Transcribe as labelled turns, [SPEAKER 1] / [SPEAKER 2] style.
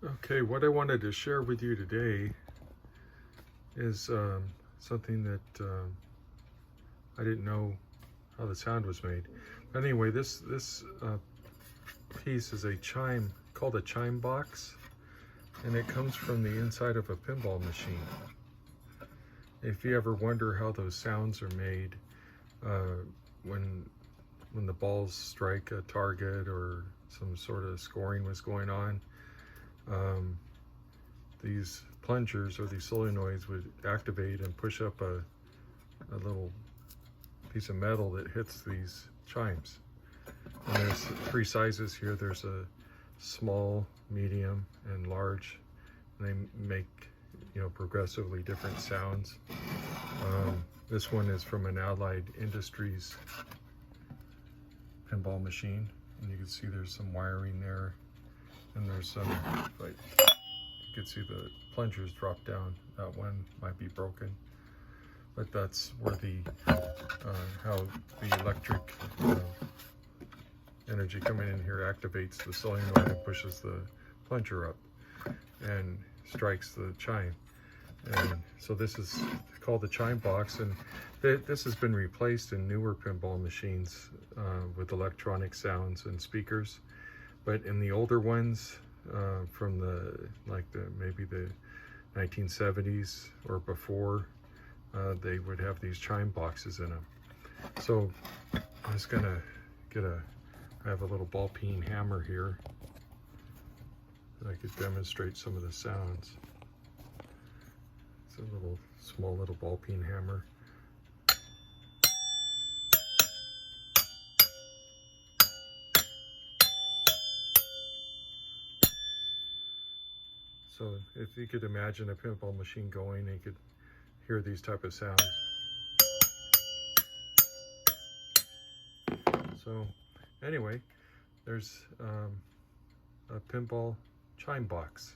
[SPEAKER 1] Okay, what I wanted to share with you today is something that I didn't know how the sound was made. But anyway, this piece is a chime called a chime box, and it comes from the inside of a pinball machine. If you ever wonder how those sounds are made when the balls strike a target or some sort of scoring was going on, these plungers or these solenoids would activate and push up a little piece of metal that hits these chimes. And there's three sizes here. There's a small, medium, and large. And they make, progressively different sounds. This one is from an Allied Industries pinball machine, and you can see there's some wiring there, and there's some, like, you can see the plungers drop down. That one might be broken, but that's where the how the electric energy coming in here activates the solenoid and pushes the plunger up and strikes the chime. And so this is called the Chime Box, and this has been replaced in newer pinball machines with electronic sounds and speakers. But in the older ones, from maybe the 1970s or before, they would have these chime boxes in them. So I'm just gonna I have a little ball peen hammer here that I could demonstrate some of the sounds. It's a small little ball peen hammer. So if you could imagine a pinball machine going, you could hear these type of sounds. So anyway, there's a pinball chime box.